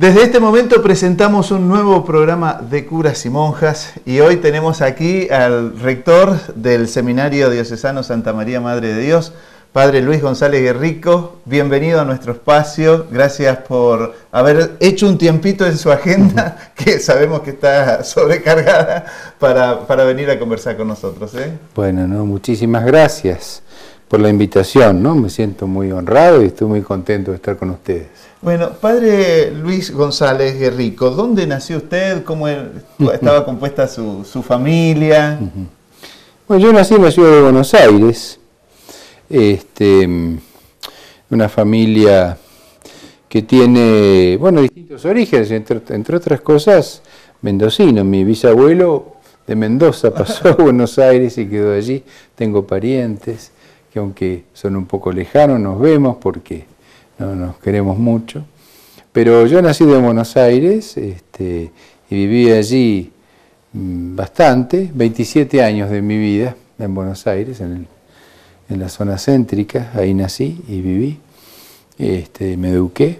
Desde este momento presentamos un nuevo programa de curas y monjas y hoy tenemos aquí al rector del Seminario Diocesano Santa María Madre de Dios, Padre Luis González Guerrico. Bienvenido a nuestro espacio, gracias por haber hecho un tiempito en su agenda, que sabemos que está sobrecargada, para venir a conversar con nosotros. Bueno, muchísimas gracias por la invitación, me siento muy honrado y estoy muy contento de estar con ustedes. Bueno, Padre Luis González Guerrico, ¿dónde nació usted? ¿Cómo estaba compuesta su familia? Bueno, yo nací en la ciudad de Buenos Aires, una familia que tiene, distintos orígenes, entre otras cosas, mendocino. Mi bisabuelo de Mendoza pasó a Buenos Aires y quedó allí. Tengo parientes que, aunque son un poco lejanos, nos vemos porque no nos queremos mucho, pero yo nací en Buenos Aires y viví allí bastante, 27 años de mi vida en Buenos Aires, en la zona céntrica. Ahí nací y viví, me eduqué.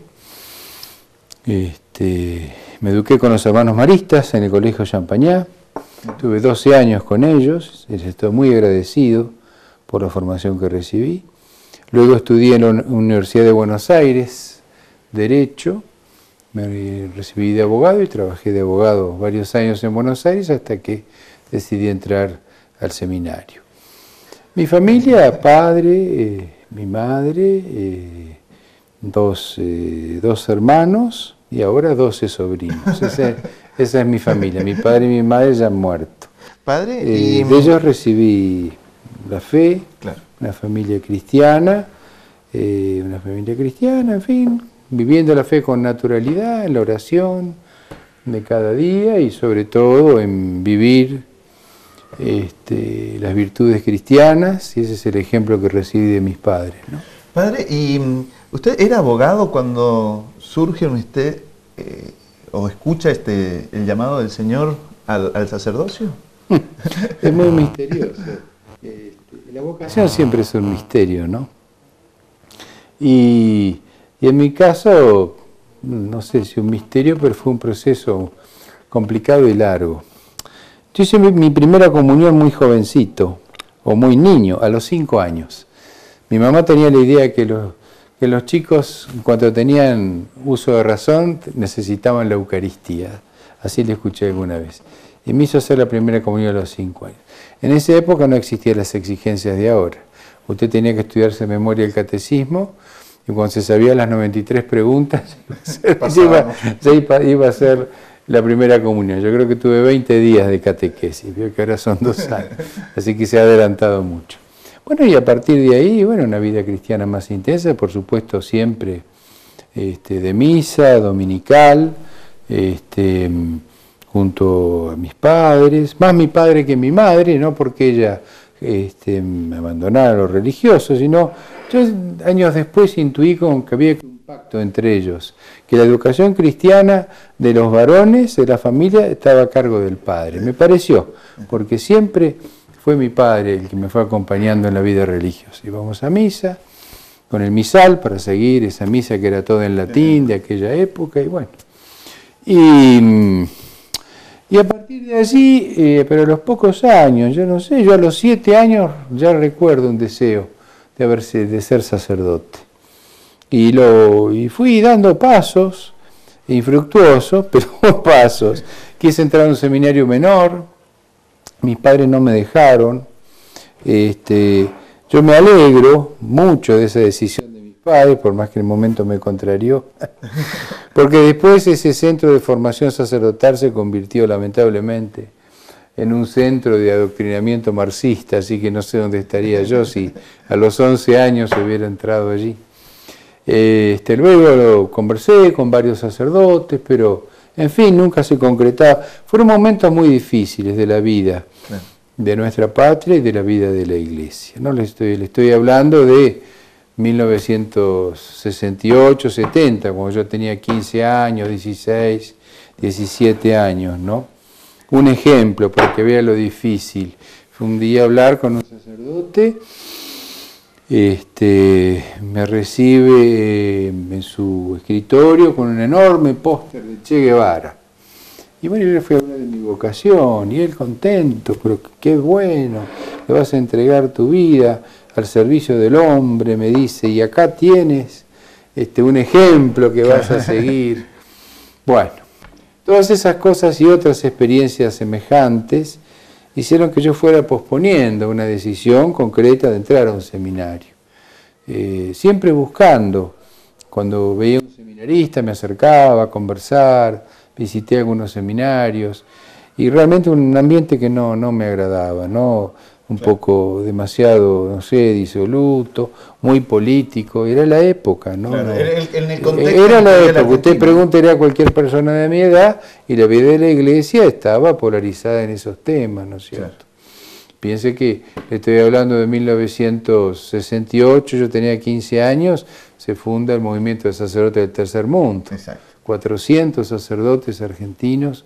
Me eduqué con los hermanos maristas en el colegio Champagnat, tuve 12 años con ellos, les estoy muy agradecido por la formación que recibí. Luego estudié en la Universidad de Buenos Aires, Derecho, me recibí de abogado y trabajé de abogado varios años en Buenos Aires hasta que decidí entrar al seminario. Mi familia, padre, mi madre, dos hermanos y ahora 12 sobrinos. Esa es mi familia, mi padre y mi madre ya han muerto. ¿Padre? De ellos recibí la fe. Claro. Una familia cristiana, en fin, viviendo la fe con naturalidad, en la oración de cada día y sobre todo en vivir las virtudes cristianas, y ese es el ejemplo que recibí de mis padres, ¿no? Padre, ¿y usted era abogado cuando surge en usted o escucha el llamado del Señor al sacerdocio? Es muy misterioso. La vocación siempre es un misterio, ¿no? Y en mi caso, no sé si un misterio, pero fue un proceso complicado y largo. Yo hice mi primera comunión muy jovencito, o muy niño, a los 5 años. Mi mamá tenía la idea que los chicos, en cuanto tenían uso de razón, necesitaban la Eucaristía. Así le escuché alguna vez. Y me hizo hacer la primera comunión a los 5 años. En esa época no existían las exigencias de ahora. Usted tenía que estudiarse de memoria el catecismo y cuando se sabía las 93 preguntas iba a ser la primera comunión. Yo creo que tuve 20 días de catequesis, veo que ahora son 2 años, así que se ha adelantado mucho. Bueno, y a partir de ahí, una vida cristiana más intensa, por supuesto siempre de misa, dominical, junto a mis padres, más mi padre que mi madre, no porque ella me abandonara a los religiosos, sino yo años después intuí que había un pacto entre ellos, que la educación cristiana de los varones de la familia estaba a cargo del padre. Me pareció, porque siempre fue mi padre el que me fue acompañando en la vida religiosa. Íbamos a misa, con el misal para seguir esa misa que era toda en latín de aquella época, y bueno. Y a partir de allí, pero a los pocos años, yo no sé, yo a los 7 años ya recuerdo un deseo de ser sacerdote. Y fui dando pasos, infructuosos, pero pasos. Quise entrar a un seminario menor, mis padres no me dejaron. Yo me alegro mucho de esa decisión de mis padres, por más que en el momento me contrarió, porque después ese centro de formación sacerdotal se convirtió lamentablemente en un centro de adoctrinamiento marxista, así que no sé dónde estaría yo si a los 11 años hubiera entrado allí. Luego lo conversé con varios sacerdotes, pero en fin, nunca se concretaba. Fueron momentos muy difíciles de la vida de nuestra patria y de la vida de la Iglesia. Le estoy hablando de 1968, 70, cuando yo tenía 15 años, 16, 17 años, ¿no? Un ejemplo, para que vea lo difícil. Fue un día hablar con un sacerdote me recibe en su escritorio con un enorme póster de Che Guevara. Y bueno, yo le fui a hablar de mi vocación, y él contento, pero qué bueno, le vas a entregar tu vida al servicio del hombre, me dice, y acá tienes un ejemplo que vas a seguir. Bueno, todas esas cosas y otras experiencias semejantes hicieron que yo fuera posponiendo una decisión concreta de entrar a un seminario. Siempre buscando, cuando veía un seminarista me acercaba a conversar, visité algunos seminarios, y realmente un ambiente que no me agradaba, ¿no? Un poco demasiado, no sé, disoluto, muy político, era la época, ¿no? Claro, No, en el contexto era la época, Argentina. usted pregúntele a cualquier persona de mi edad, y la vida de la iglesia estaba polarizada en esos temas, ¿no es cierto? Claro. Piense que estoy hablando de 1968, yo tenía 15 años, se funda el movimiento de sacerdotes del tercer mundo. Exacto. 400 sacerdotes argentinos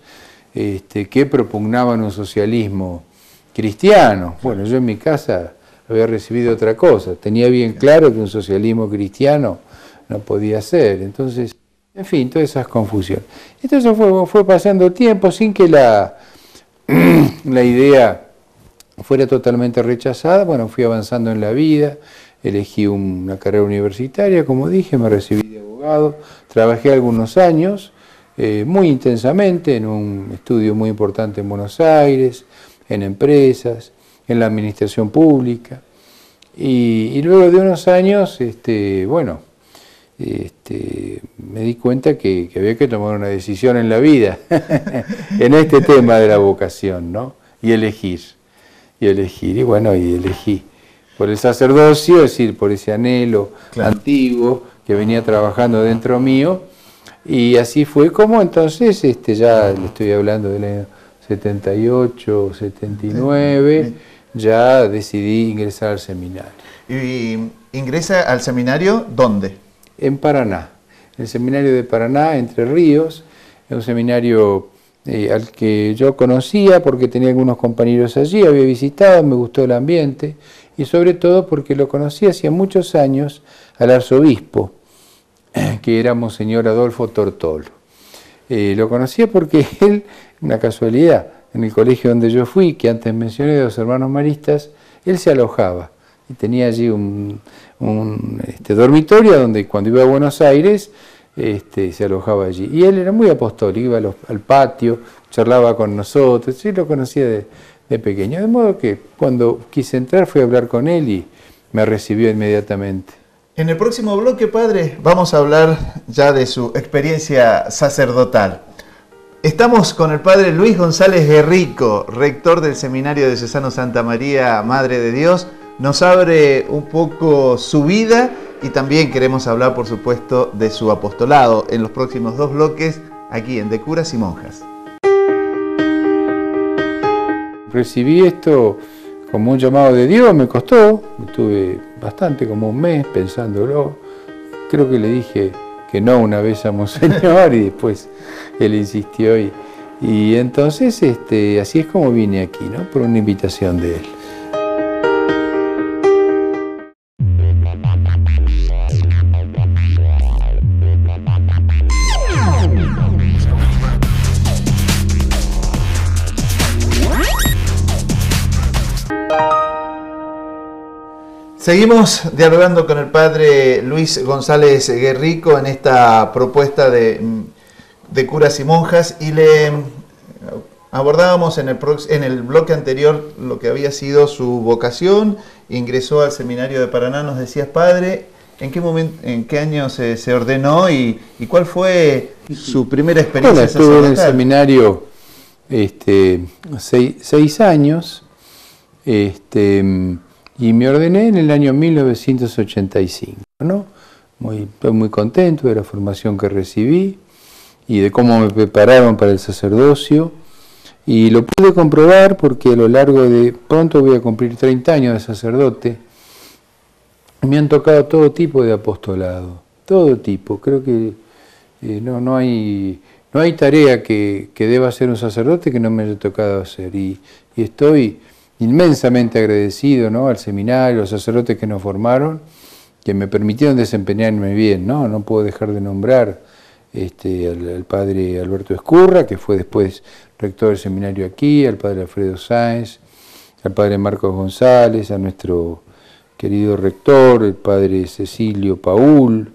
que propugnaban un socialismo cristiano. Bueno, yo en mi casa había recibido otra cosa, tenía bien claro que un socialismo cristiano no podía ser. Entonces, en fin, todas esas confusiones. Entonces fue pasando tiempo sin que la idea fuera totalmente rechazada. Bueno, fui avanzando en la vida, elegí una carrera universitaria, como dije, me recibí de abogado, trabajé algunos años muy intensamente en un estudio muy importante en Buenos Aires, en empresas, en la administración pública, y luego de unos años, me di cuenta que había que tomar una decisión en la vida, en este tema de la vocación, ¿no? Y elegí, y bueno, y elegí por el sacerdocio, es decir, por ese anhelo antiguo que venía trabajando dentro mío, y así fue como entonces, ya le estoy hablando del año 78, 79, ya decidí ingresar al seminario. ¿Y ingresa al seminario dónde? En Paraná, el seminario de Paraná, Entre Ríos, es un seminario al que yo conocía porque tenía algunos compañeros allí, había visitado, me gustó el ambiente, y sobre todo porque lo conocí hacía muchos años al arzobispo, que era Monseñor Adolfo Tortolo. Lo conocía porque él, una casualidad, en el colegio donde yo fui, que antes mencioné, de los hermanos maristas, él se alojaba y tenía allí un dormitorio donde cuando iba a Buenos Aires se alojaba allí. Y él era muy apostólico, iba al patio, charlaba con nosotros, sí, lo conocía de pequeño. De modo que cuando quise entrar fui a hablar con él y me recibió inmediatamente. En el próximo bloque, padre, vamos a hablar ya de su experiencia sacerdotal. Estamos con el padre Luis González Guerrico, rector del Seminario Diocesano Santa María, Madre de Dios. Nos abre un poco su vida y también queremos hablar, por supuesto, de su apostolado en los próximos dos bloques, aquí en De Curas y Monjas. Recibí esto como un llamado de Dios, me costó, estuve bastante, como un mes pensándolo. Creo que le dije que no una vez a Monseñor y después él insistió y entonces así es como vine aquí, ¿no? Por una invitación de él. Seguimos dialogando con el padre Luis González Guerrico en esta propuesta de curas y monjas, y le abordábamos en el bloque anterior lo que había sido su vocación. Ingresó al seminario de Paraná, nos decías, padre, ¿en qué momento, en qué año se ordenó y cuál fue su primera experiencia sacerdotal? Estuve en el seminario 6 años, y me ordené en el año 1985, ¿no? Estoy muy contento de la formación que recibí y de cómo me prepararon para el sacerdocio, y lo pude comprobar porque a lo largo de, pronto voy a cumplir 30 años de sacerdote, me han tocado todo tipo de apostolado, todo tipo. Creo que no hay tarea que deba hacer un sacerdote que no me haya tocado hacer, y estoy inmensamente agradecido, ¿no?, al seminario, a los sacerdotes que nos formaron, que me permitieron desempeñarme bien, ¿no? No puedo dejar de nombrar al padre Alberto Escurra, que fue después rector del seminario aquí, al padre Alfredo Sáenz, al padre Marcos González, a nuestro querido rector, el padre Cecilio Paul,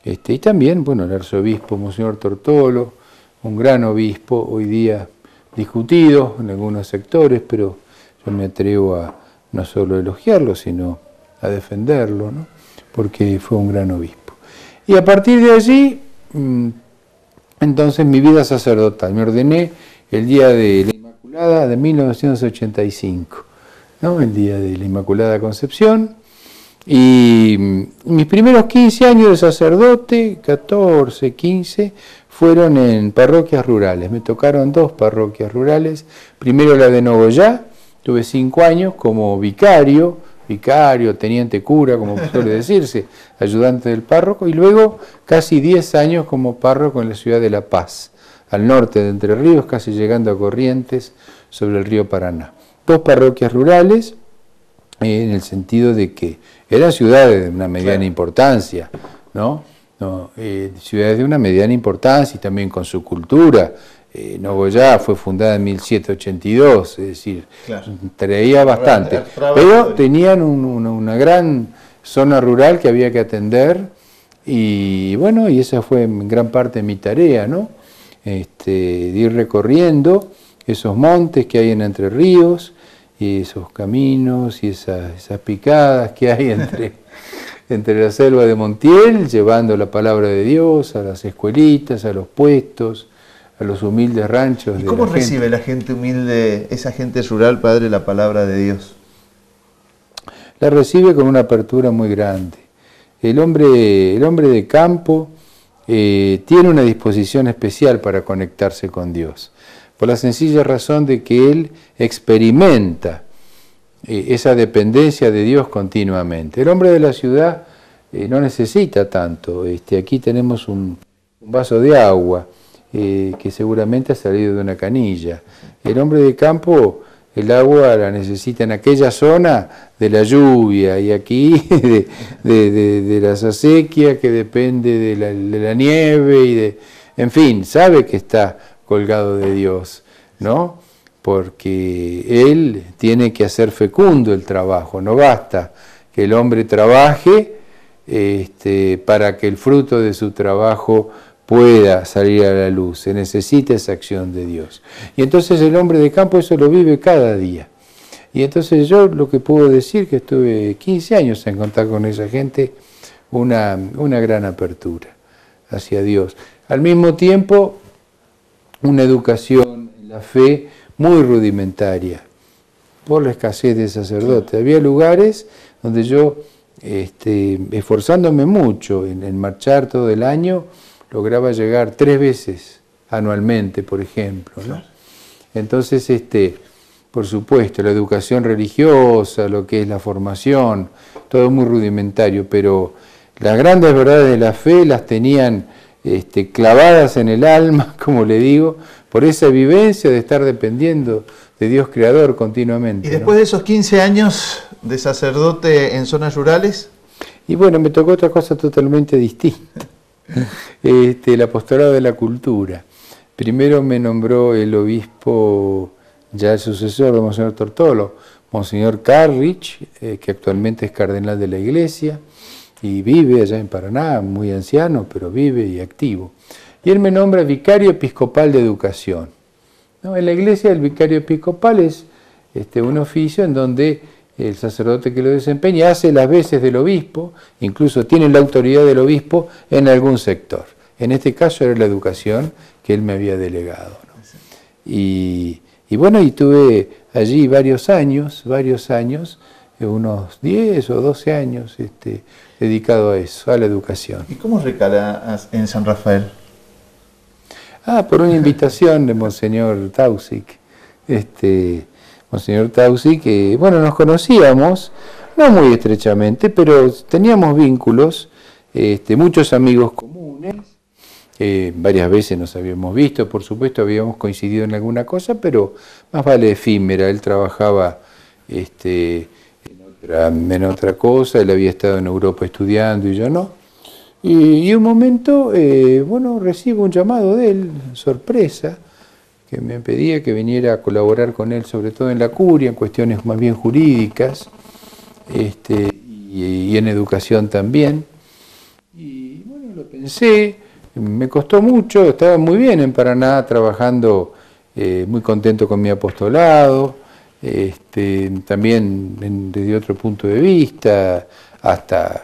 y también, bueno, el arzobispo Monseñor Tortolo, un gran obispo, hoy día discutido en algunos sectores, pero yo me atrevo a no solo elogiarlo, sino a defenderlo, ¿no?, porque fue un gran obispo. Y a partir de allí, entonces mi vida sacerdotal, me ordené el día de la Inmaculada de 1985, ¿no?, el día de la Inmaculada Concepción, y mis primeros 15 años de sacerdote, 14, 15, fueron en parroquias rurales. Me tocaron 2 parroquias rurales, primero la de Nogoyá, tuve 5 años como vicario, teniente cura, como suele decirse, ayudante del párroco, y luego casi 10 años como párroco en la ciudad de La Paz, al norte de Entre Ríos, casi llegando a Corrientes, sobre el río Paraná. 2 parroquias rurales, en el sentido de que eran ciudades de una mediana importancia, ¿no? Ciudades de una mediana importancia y también con su cultura. Nogoyá fue fundada en 1782, es decir, traía bastante, pero tenían una gran zona rural que había que atender, y bueno, y esa fue en gran parte mi tarea, ¿no? De ir recorriendo esos montes que hay en Entre Ríos, y esos caminos y esas picadas que hay entre la selva de Montiel, llevando la palabra de Dios a las escuelitas, a los puestos, a los humildes ranchos. ¿Y cómo recibe la gente humilde, esa gente rural, padre, la palabra de Dios? La recibe con una apertura muy grande. El hombre de campo tiene una disposición especial para conectarse con Dios, por la sencilla razón de que él experimenta esa dependencia de Dios continuamente. El hombre de la ciudad no necesita tanto. Aquí tenemos un vaso de agua que seguramente ha salido de una canilla. El hombre de campo, el agua la necesita en aquella zona de la lluvia, y aquí de las acequias, que depende de la nieve, en fin, sabe que está colgado de Dios, ¿no? Porque él tiene que hacer fecundo el trabajo. No basta que el hombre trabaje para que el fruto de su trabajo pueda salir a la luz. Se necesita esa acción de Dios. Y entonces el hombre de campo eso lo vive cada día. Y entonces yo lo que puedo decir, que estuve 15 años en contacto con esa gente, una gran apertura hacia Dios. Al mismo tiempo, una educación en la fe muy rudimentaria, por la escasez de sacerdotes. Había lugares donde yo, esforzándome mucho en marchar todo el año, lograba llegar 3 veces anualmente, por ejemplo, ¿no? Entonces, por supuesto, la educación religiosa, lo que es la formación, todo muy rudimentario, pero las grandes verdades de la fe las tenían clavadas en el alma, como le digo, por esa vivencia de estar dependiendo de Dios Creador continuamente. ¿Y después de esos 15 años de sacerdote en zonas rurales? Y bueno, me tocó otra cosa totalmente distinta, el apostolado de la cultura. Primero me nombró el obispo, ya el sucesor de Monseñor Tortolo, Monseñor Carrich, que actualmente es cardenal de la Iglesia, y vive allá en Paraná, muy anciano, pero vive y activo. Y él me nombra vicario episcopal de educación, ¿no? En la Iglesia el vicario episcopal es un oficio en donde el sacerdote que lo desempeña hace las veces del obispo, incluso tiene la autoridad del obispo en algún sector. En este caso era la educación que él me había delegado, ¿no? Y bueno, y tuve allí varios años, unos 10 o 12 años dedicado a eso, a la educación. ¿Y cómo recalás en San Rafael? Por una invitación de Monseñor Tausic. Monseñor Tausic, que bueno, nos conocíamos, no muy estrechamente, pero teníamos vínculos, muchos amigos comunes, varias veces nos habíamos visto, por supuesto habíamos coincidido en alguna cosa, pero más vale efímera. Él trabajaba en otra cosa. Él había estado en Europa estudiando y yo no. Y un momento, bueno, recibo un llamado de él, sorpresa, que me pedía que viniera a colaborar con él, sobre todo en la curia, en cuestiones más bien jurídicas, y en educación también. Y bueno, lo pensé, me costó mucho, estaba muy bien en Paraná trabajando, muy contento con mi apostolado, también desde otro punto de vista, hasta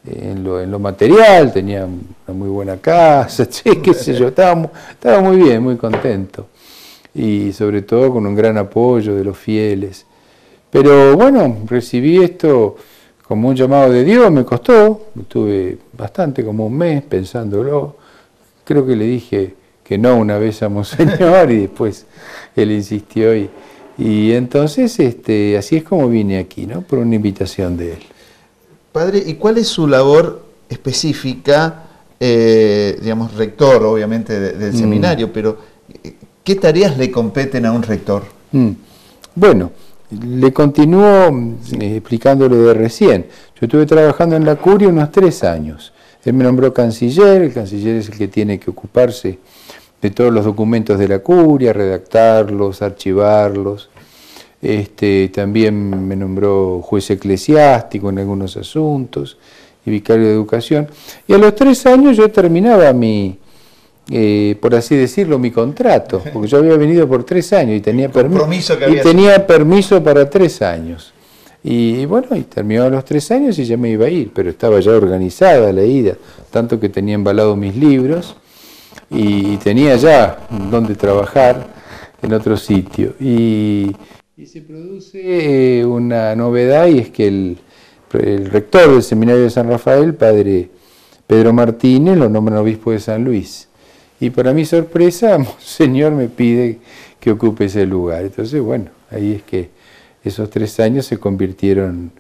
en lo material, tenía una muy buena casa, qué sé yo, estaba muy bien, muy contento. Y sobre todo con un gran apoyo de los fieles. Pero bueno, recibí esto como un llamado de Dios, me costó, estuve bastante, como un mes pensándolo. Creo que le dije que no una vez a Monseñor y después él insistió y entonces así es como vine aquí, ¿no? Por una invitación de él. Padre, ¿y cuál es su labor específica, digamos, rector, obviamente, del seminario, pero qué tareas le competen a un rector? Bueno, le continúo explicando lo de recién. Yo estuve trabajando en la curia unos 3 años. Él me nombró canciller, el canciller es el que tiene que ocuparse de todos los documentos de la curia, redactarlos, archivarlos. También me nombró juez eclesiástico en algunos asuntos y vicario de educación. Y a los 3 años yo terminaba por así decirlo, mi contrato, porque yo había venido por 3 años y tenía permiso para 3 años. Y bueno, y terminó a los 3 años y ya me iba a ir, pero estaba ya organizada la ida, tanto que tenía embalado mis libros y tenía ya donde trabajar en otro sitio. Y se produce una novedad, y es que el rector del seminario de San Rafael, padre Pedro Martínez, lo nombra obispo de San Luis. Y para mi sorpresa, Monseñor me pide que ocupe ese lugar. Entonces, bueno, ahí es que esos 3 años se convirtieron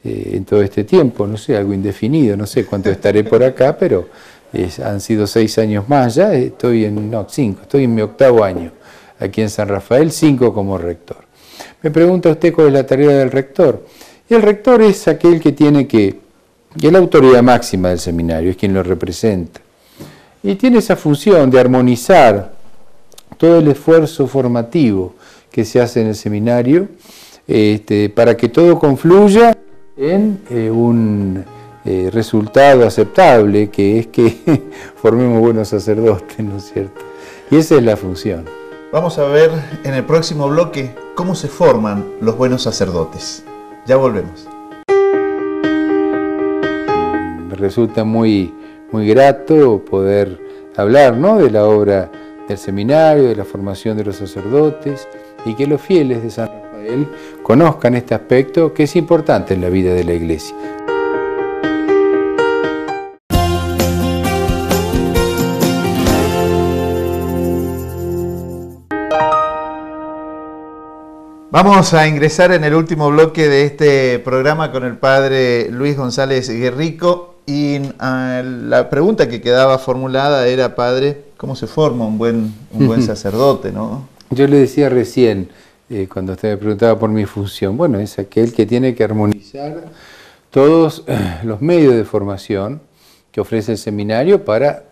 en todo este tiempo, no sé, algo indefinido, no sé cuánto estaré por acá, pero han sido 6 años más ya, estoy en mi 8º año aquí en San Rafael, 5 como rector. Me pregunta usted cuál es la tarea del rector. Y el rector es aquel que es la autoridad máxima del seminario, es quien lo representa. Y tiene esa función de armonizar todo el esfuerzo formativo que se hace en el seminario para que todo confluya en un resultado aceptable, que es que formemos buenos sacerdotes, ¿no es cierto? Y esa es la función. Vamos a ver en el próximo bloque cómo se forman los buenos sacerdotes. Ya volvemos. Me resulta muy grato poder hablar, ¿no?, de la obra del seminario, de la formación de los sacerdotes, y que los fieles de San Rafael conozcan este aspecto que es importante en la vida de la Iglesia. Vamos a ingresar en el último bloque de este programa con el padre Luis González Guerrico, y la pregunta que quedaba formulada era, padre, ¿cómo se forma un buen sacerdote, ¿no? Yo le decía recién, cuando usted me preguntaba por mi función, bueno, es aquel que tiene que armonizar todos los medios de formación que ofrece el seminario para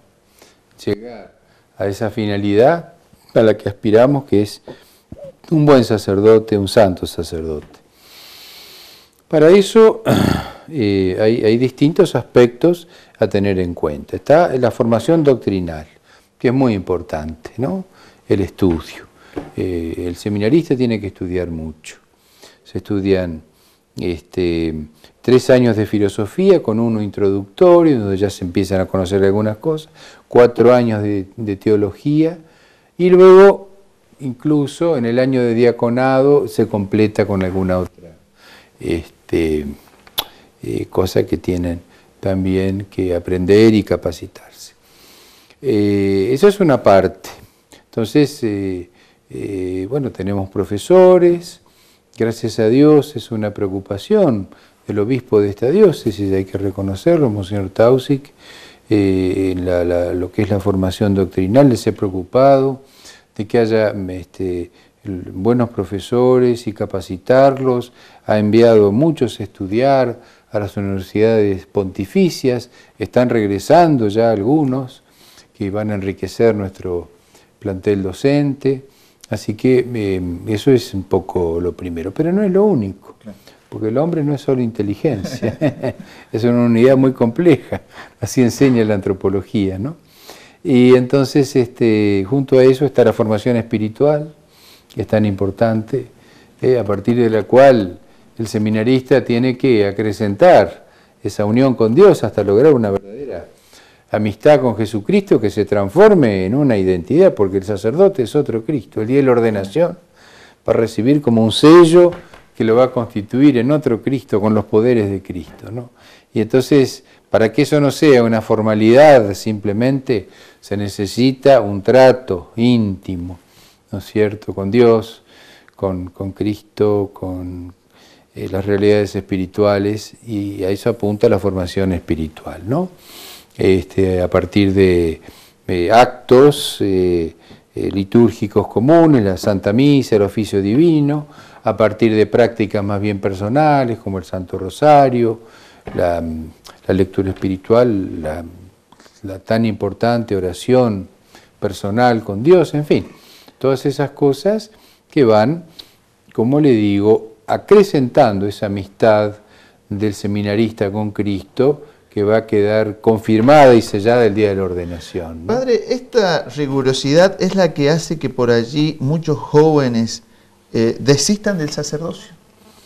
llegar a esa finalidad a la que aspiramos, que es un buen sacerdote, un santo sacerdote. Para eso hay distintos aspectos a tener en cuenta. Está la formación doctrinal, que es muy importante, ¿no? El estudio. El seminarista tiene que estudiar mucho. Se estudian 3 años de filosofía con uno introductorio, donde ya se empiezan a conocer algunas cosas, 4 años de teología, y luego incluso en el año de diaconado se completa con alguna otra cosa que tienen también que aprender y capacitarse. Eso es una parte. Entonces, bueno, tenemos profesores, gracias a Dios es una preocupación del obispo de esta diócesis, hay que reconocerlo, Monseñor Taussig, lo que es la formación doctrinal, les he preocupado de que haya buenos profesores y capacitarlos, ha enviado muchos a estudiar a las universidades pontificias, están regresando ya algunos que van a enriquecer nuestro plantel docente, así que eso es un poco lo primero, pero no es lo único, porque el hombre no es solo inteligencia, es una unidad muy compleja, así enseña la antropología, ¿no? Y entonces junto a eso está la formación espiritual, que es tan importante, a partir de la cual el seminarista tiene que acrecentar esa unión con Dios hasta lograr una verdadera amistad con Jesucristo que se transforme en una identidad, porque el sacerdote es otro Cristo. El día de la ordenación va a recibir como un sello que lo va a constituir en otro Cristo con los poderes de Cristo, ¿no? Y entonces, para que eso no sea una formalidad simplemente, se necesita un trato íntimo, ¿no es cierto?, con Dios, con Cristo, con las realidades espirituales, y a eso apunta la formación espiritual, ¿no? A partir de actos litúrgicos comunes, la Santa Misa, el oficio divino, a partir de prácticas más bien personales como el Santo Rosario, la lectura espiritual, la tan importante oración personal con Dios, en fin, todas esas cosas que van, como le digo, acrecentando esa amistad del seminarista con Cristo, que va a quedar confirmada y sellada el día de la ordenación, ¿no? Padre, esta rigurosidad es la que hace que por allí muchos jóvenes desistan del sacerdocio.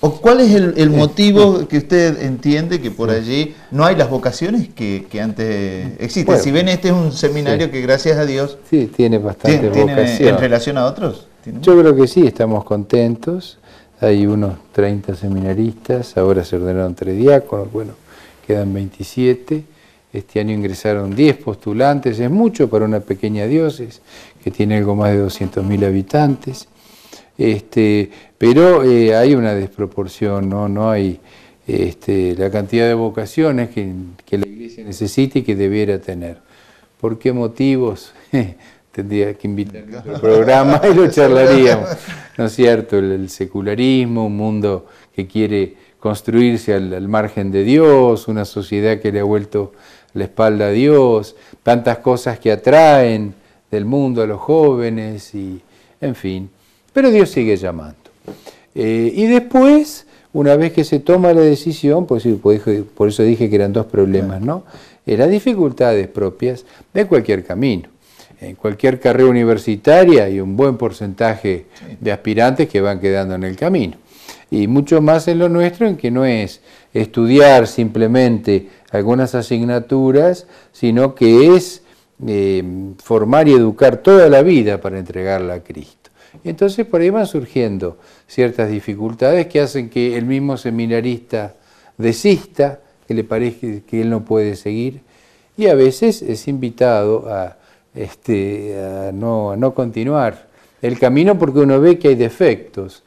¿O cuál es el motivo que usted entiende que por allí no hay las vocaciones que antes existen? Bueno, si bien este es un seminario que gracias a Dios tiene bastante vocación. ¿En relación a otros? Yo creo que sí, estamos contentos. Hay unos 30 seminaristas, ahora se ordenaron 3 diáconos, bueno, quedan 27. Este año ingresaron 10 postulantes, es mucho para una pequeña diócesis que tiene algo más de 200.000 habitantes. Pero hay una desproporción, no hay la cantidad de vocaciones que la Iglesia necesita y que debiera tener. ¿Por qué motivos? Tendría que invitarnos al programa y lo charlaríamos, ¿no es cierto? El secularismo, un mundo que quiere construirse al margen de Dios, una sociedad que le ha vuelto la espalda a Dios, tantas cosas que atraen del mundo a los jóvenes, y en fin. Pero Dios sigue llamando. Y después, una vez que se toma la decisión, por eso dije que eran 2 problemas, ¿no? Las dificultades propias de cualquier camino. En cualquier carrera universitaria hay un buen porcentaje de aspirantes que van quedando en el camino. Y mucho más en lo nuestro, en que no es estudiar simplemente algunas asignaturas, sino que es formar y educar toda la vida para entregarla a Cristo. Y entonces por ahí van surgiendo ciertas dificultades que hacen que el mismo seminarista desista, que le parece que él no puede seguir, y a veces es invitado a no continuar el camino porque uno ve que hay defectos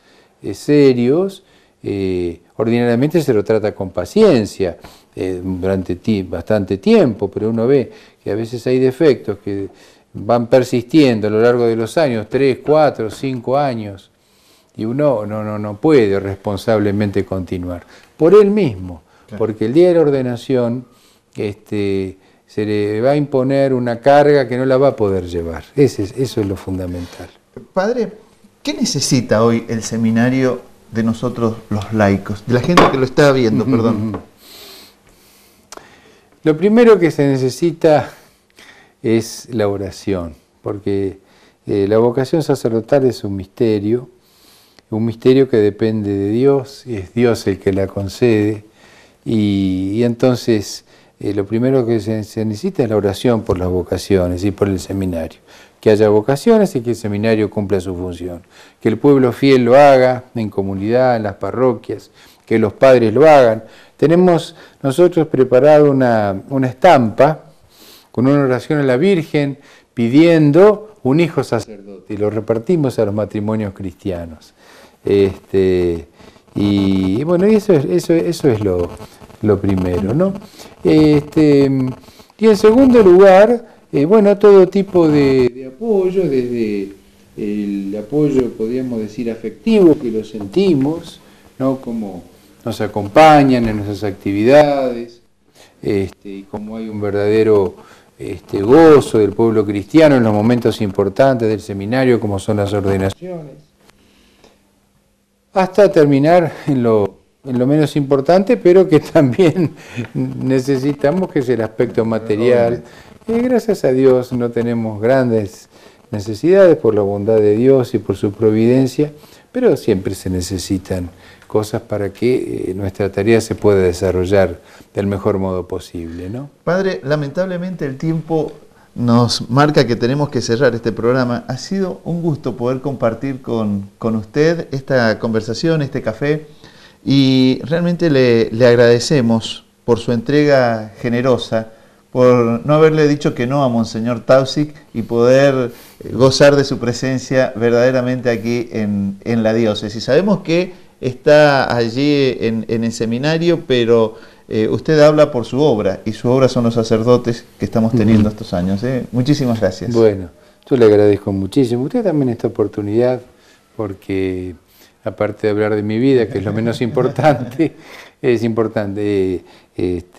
serios. Ordinariamente se lo trata con paciencia durante bastante tiempo, pero uno ve que a veces hay defectos que van persistiendo a lo largo de los años, 3, 4, 5 años, y uno no puede responsablemente continuar por él mismo, porque el día de la ordenación se le va a imponer una carga que no la va a poder llevar. Eso es lo fundamental. Padre, ¿qué necesita hoy el seminario de nosotros los laicos, de la gente que lo está viendo, perdón? Lo primero que se necesita es la oración, porque la vocación sacerdotal es un misterio que depende de Dios, y es Dios el que la concede, y entonces lo primero que se necesita es la oración por las vocaciones y por el seminario. Que haya vocaciones y que el seminario cumpla su función. Que el pueblo fiel lo haga en comunidad, en las parroquias, que los padres lo hagan. Tenemos nosotros preparado una estampa con una oración a la Virgen pidiendo un hijo sacerdote, y lo repartimos a los matrimonios cristianos. Y bueno, eso es lo primero, ¿no? Y en segundo lugar, todo tipo de apoyo, desde el apoyo, podríamos decir, afectivo que lo sentimos, ¿no? Como nos acompañan en nuestras actividades, y como hay un verdadero gozo del pueblo cristiano en los momentos importantes del seminario, como son las ordenaciones, hasta terminar en lo menos importante, pero que también necesitamos, que es el aspecto material. Y gracias a Dios no tenemos grandes necesidades por la bondad de Dios y por su providencia, pero siempre se necesitan cosas para que nuestra tarea se pueda desarrollar del mejor modo posible, ¿no? Padre, lamentablemente el tiempo nos marca que tenemos que cerrar este programa. Ha sido un gusto poder compartir con usted esta conversación, este café, y realmente le agradecemos por su entrega generosa, por no haberle dicho que no a Monseñor Taussig y poder gozar de su presencia verdaderamente aquí en la diócesis. Sabemos que está allí en el seminario, pero usted habla por su obra, y su obra son los sacerdotes que estamos teniendo estos años. Muchísimas gracias. Bueno, yo le agradezco muchísimo. Usted también esta oportunidad, porque aparte de hablar de mi vida, que es lo menos importante, es importante,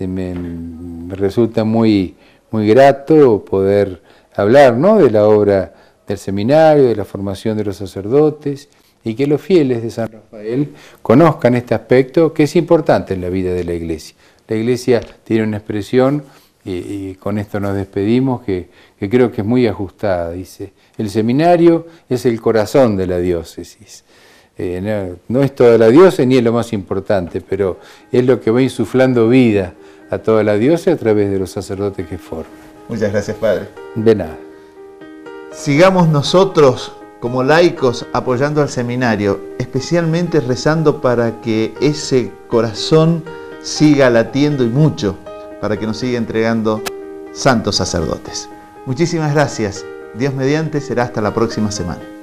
me resulta muy grato poder hablar, ¿no?, de la obra del seminario, de la formación de los sacerdotes, y que los fieles de San Rafael conozcan este aspecto que es importante en la vida de la Iglesia. La Iglesia tiene una expresión, y con esto nos despedimos, que creo que es muy ajustada. Dice: el seminario es el corazón de la diócesis. No es toda la diócesis ni es lo más importante, pero es lo que va insuflando vida a toda la diócesis a través de los sacerdotes que forman. Muchas gracias, Padre. De nada. Sigamos nosotros como laicos apoyando al seminario, especialmente rezando para que ese corazón siga latiendo, y mucho, para que nos siga entregando santos sacerdotes. Muchísimas gracias. Dios mediante, será hasta la próxima semana.